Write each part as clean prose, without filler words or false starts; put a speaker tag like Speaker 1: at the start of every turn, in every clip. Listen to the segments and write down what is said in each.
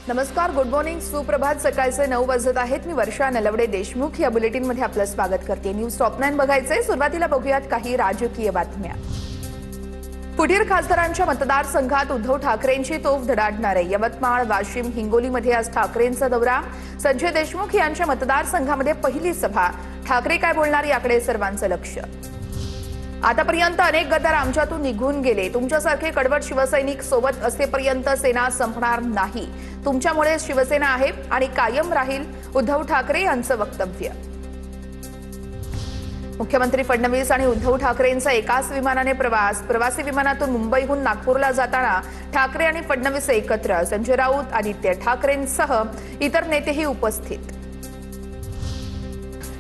Speaker 1: नमस्कार, good morning, सुप्रभात. सकाळचे 9 वाजत आहेत. मी वर्षा नलवडे देशमुख या बुलेटिन मध्ये आपलं स्वागत करते. न्यूज टॉप 9 बघायचंय. सुरुवातीला बघूयात काही राजकीय बातम्या. फुटीर खासदारांच्या मतदारसंघात उद्धव ठाकरेंची तोफ धडाडणार आहे. यवतमाळ, वाशिम, हिंगोलीमध्ये आज ठाकरेंचा दौरा. संजय देशमुख यांच्या मतदारसंघामध्ये पहिली सभा. ठाकरे काय बोलणार याकडे सर्वांचं लक्ष. आतापर्यंत अनेक गद्दार आमच्यातून निघून गेले. तुमच्यासारखे कडवट शिवसैनिक सोबत असेपर्यंत सेना संपणार नाही. तुमच्यामुळे शिवसेना आहे आणि कायम राहील, उद्धव ठाकरे यांचं वक्तव्य. मुख्यमंत्री फडणवीस आणि उद्धव ठाकरेंचा एकाच विमानाने प्रवास. प्रवासी विमानातून मुंबईहून नागपूरला जाताना ठाकरे आणि फडणवीस एकत्र. संजय राऊत, आदित्य ठाकरेंसह इतर नेतेही उपस्थित.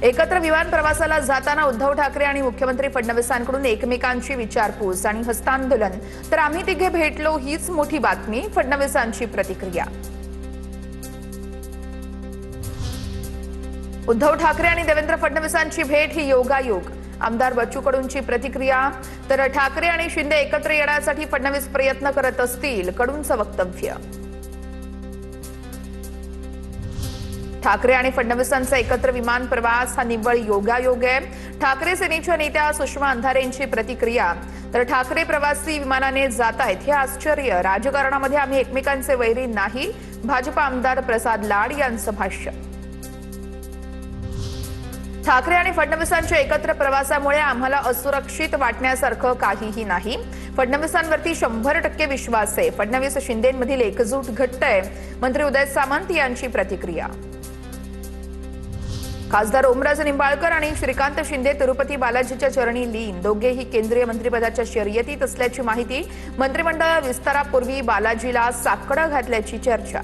Speaker 1: एकत्र विमान प्रवासाला जाताना उद्धव ठाकरे आणि मुख्यमंत्री फडणवीसांकडून एकमेकांची विचारपूस आणि हस्तांदोलन. तर आम्ही तिघे भेटलो हीच मोठी बातमी, फडणवीसांची प्रतिक्रिया. उद्धव ठाकरे आणि देवेंद्र फडणवीसांची भेट ही योगायोग. आमदार बच्चू कडूंची प्रतिक्रिया. तर ठाकरे आणि शिंदे एकत्र येण्यासाठी फडणवीस प्रयत्न करत असतील, कडूंचं वक्तव्य. ठाकरे आणि फडणवीसांचा एकत्र विमान प्रवास हा निव्वळ योगायोग आहे. ठाकरे सेनेच्या नेत्या सुषमा अंधारेंची प्रतिक्रिया. तर ठाकरे प्रवासी विमानाने जात आहेत हे आश्चर्य. राजकारणामध्ये आम्ही एकमेकांचे वैरी नाही, भाजप आमदार प्रसाद लाड यांचं भाष्य. ठाकरे आणि फडणवीसांच्या एकत्र प्रवासामुळे आम्हाला असुरक्षित वाटण्यासारखं काहीही नाही. फडणवीसांवरती 100% विश्वास आहे. फडणवीस शिंदेंमधील एकजूट घट्ट आहे. मंत्री उदय सामंत यांची प्रतिक्रिया. खासदार ओमराजे निंबाळकर आणि श्रीकांत शिंदे तिरुपती बालाजीच्या चरणी लीन. दोघेही केंद्रीय मंत्रिपदाच्या शर्यतीत असल्याची माहिती. मंत्रिमंडळ विस्तारापूर्वी बालाजीला साकडं घातल्याची चर्चा.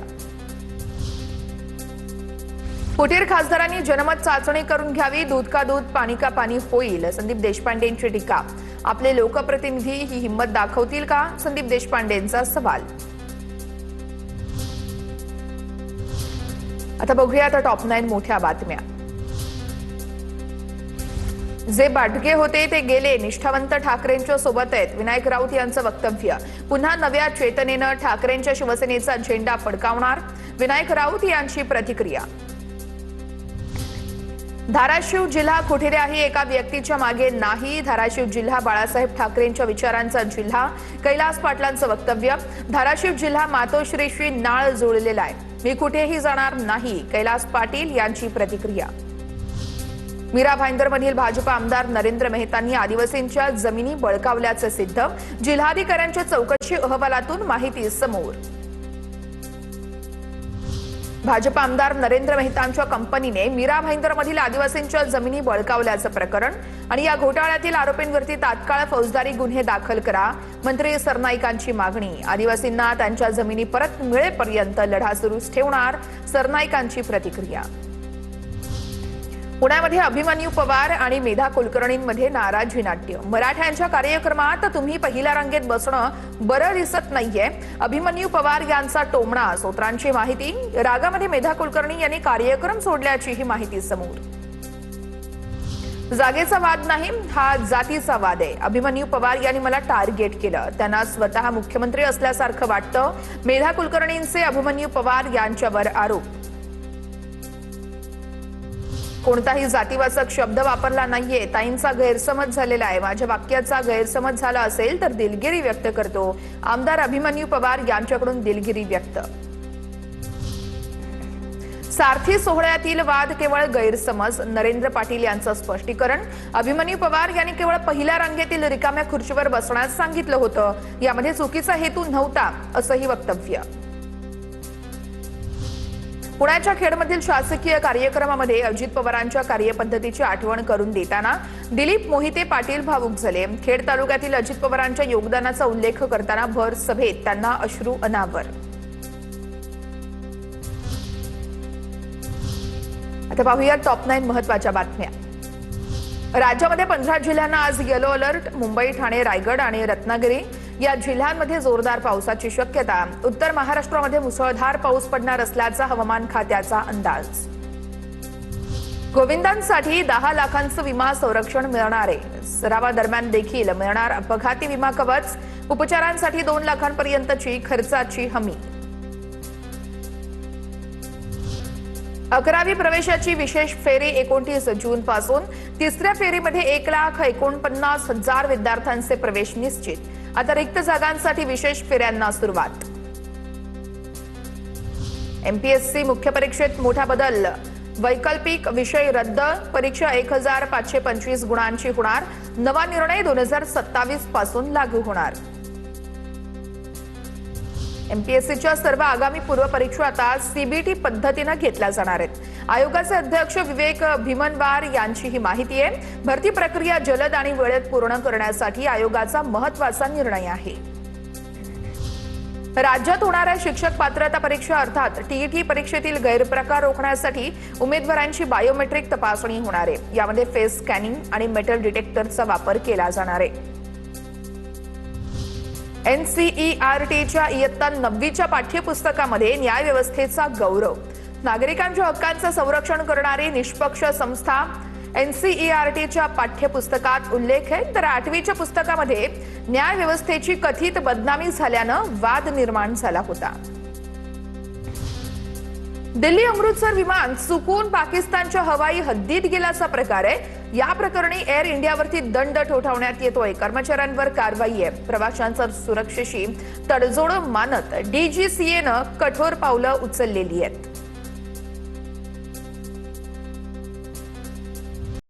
Speaker 1: फुटीर खासदारांनी जनमत चाचणी करून घ्यावी. दूध का दूध, पाणी का पाणी होईल, संदीप देशपांडेंची टीका. आपले लोकप्रतिनिधी ही हिंमत दाखवतील का, संदीप देशपांडेंचा सवाल. आता बघूया टॉप 9 मोठ्या बातम्या. जे बाटगे होते ते गेले, निष्ठावंत ठाकरेंच्या सोबत आहेत, विनायक राऊत यांचं वक्तव्य. पुन्हा नव्या चेतनेनं ठाकरेंच्या शिवसेनेचा झेंडा फडकावणार, विनायक राऊत यांची प्रतिक्रिया. धाराशिव जिल्हा कुठे आहे, एका व्यक्तीच्या मागे नाही. धाराशिव जिल्हा बाळासाहेब ठाकरेंच्या विचारांचा जिल्हा, कैलास पाटलांचं वक्तव्य. धाराशिव जिल्हा मातोश्रीशी नाळ जुळलेला आहे, मी कुठेही जाणार नाही, कैलास पाटील यांची प्रतिक्रिया. मीरा भाईंदरमधील भाजप आमदार नरेंद्र मेहतांनी आदिवासींच्या जमिनी बळकावल्याचं सिद्ध. जिल्हाधिकाऱ्यांच्या चौकशी अहवालातून माहिती समोर. भाजप आमदार नरेंद्र मेहतांच्या कंपनीने मीरा भाईंदरमधील आदिवासींच्या जमिनी बळकावल्याचं प्रकरण आणि या घोटाळ्यातील आरोपींवरती तात्काळ फौजदारी गुन्हे दाखल करा, मंत्री सरनाईकांची मागणी. आदिवासींना त्यांच्या जमिनी परत मिळेपर्यंत लढा सुरूच ठेवणार, सरनाईकांची प्रतिक्रिया. पुण्यामध्ये अभिमन्यू पवार आणि मेधा कुलकर्णींमध्ये नाराजी नाट्य. मराठ्यांच्या कार्यक्रमात तुम्ही पहिल्या रांगेत बसणं बरं दिसत नाहीये, अभिमन्यू पवार यांचा टोमणा. सूत्रांची माहिती. रागामध्ये मेधा कुलकर्णी यांनी कार्यक्रम सोडल्याची ही माहिती समोर. जागेचा वाद नाही, हा जातीचा वाद आहे. अभिमन्यू पवार यांनी मला टार्गेट केलं, त्यांना स्वतः मुख्यमंत्री असल्यासारखं वाटतं, मेधा कुलकर्णींचे अभिमन्यू पवार यांच्यावर आरोप. कोणताही जातीवाचक शब्द वापरला नाहीये, ताईंचा गैरसमज झालेला आहे. माझ्या वाक्याचा गैरसमज झाला असेल तर दिलगिरी व्यक्त करतो, आमदार अभिमन्यू पवार यांच्याकडून दिलगिरी व्यक्त. सारथी सोहळ्यातील वाद केवळ गैरसमज, नरेंद्र पाटील यांचं स्पष्टीकरण. अभिमन्यू पवार यांनी केवळ पहिल्या रांगेतील रिकाम्या खुर्चीवर बसण्यास सांगितलं होतं, यामध्ये चुकीचा हेतू नव्हता, असंही वक्तव्य. पुण्याच्या खेडमधील शासकीय कार्यक्रमामध्ये अजित पवारांच्या कार्यपद्धतीची आठवण करून देताना दिलीप मोहिते पाटील भावुक झाले. खेड तालुक्यातील अजित पवारांच्या योगदानाचा उल्लेख करताना भर सभेत त्यांना अश्रू अनावर. आता पाहूया टॉप 9 महत्त्वाच्या बातम्या. राज्यामध्ये 15 जिल्ह्यांना आज येलो अलर्ट. मुंबई, ठाणे, रायगड आणि रत्नागिरी या जिल्ह्यांमध्ये जोरदार पावसाची शक्यता. उत्तर महाराष्ट्रामध्ये मुसळधार पाऊस पडणार असल्याचा हवामान खात्याचा अंदाज. गोविंदांसाठी 10 लाखांचं विमा संरक्षण मिळणार आहे. सरावादरम्यान देखील मिळणार अपघाती विमा कवच. उपचारांसाठी 2 लाखांपर्यंतची खर्चाची हमी. 11वी प्रवेशाची विशेष फेरी 29 जून पासून, तिसऱ्या फेरीमध्ये 1,49,000 विद्यार्थ्यांचे प्रवेश निश्चित. आता रिक्त जागांसाठी विशेष फेऱ्यांना सुरुवात. एमपीएससी मुख्य परीक्षेत मोठा बदल, वैकल्पिक विषय रद्द, परीक्षा 1,525 गुणांची होणार. नवा निर्णय 2027 पासून लागू होणार. एमपीएससीच्या सर्व आगामी पूर्व परीक्षा आता सीबीटी पद्धतीने घेतल्या जाणार आहेत. आयोगाचे अध्यक्ष विवेक भीमनवार यांची ही माहिती आहे. भरती प्रक्रिया जलद आणि वेळेत पूर्ण करण्यासाठी आयोगाचा महत्त्वाचा निर्णय आहे. राज्यात होणाऱ्या शिक्षक पात्रता परीक्षा अर्थात टीईटी परीक्षेतील गैरप्रकार रोखण्यासाठी उमेदवारांची बायोमेट्रिक तपासणी होणार आहे. यामध्ये फेस स्कॅनिंग आणि मेटल डिटेक्टरचा वापर केला जाणार आहे. एनसीईआरटीच्या इयत्ता 9वीच्या पाठ्यपुस्तकामध्ये न्याय व्यवस्थेचा गौरव, नागरिकांच्या हक्कांचं संरक्षण करणारी निष्पक्ष संस्था एनसीईआरटीच्या पाठ्यपुस्तकात उल्लेख आहे. तर 8वीच्या पुस्तकामध्ये न्याय व्यवस्थेची कथित बदनामी झाल्यानं वाद निर्माण झाला होता. दिल्ली अमृतसर विमान चुकून पाकिस्तानच्या हवाई हद्दीत गेल्याचा प्रकार आहे. या प्रकरणी एअर इंडियावरती दंड ठोठावण्यात येतोय. कर्मचाऱ्यांवर कारवाई आहे. प्रवाशांच्या सुरक्षेशी तडजोड मानत डीजीसीएनं कठोर पावलं उचललेली आहेत.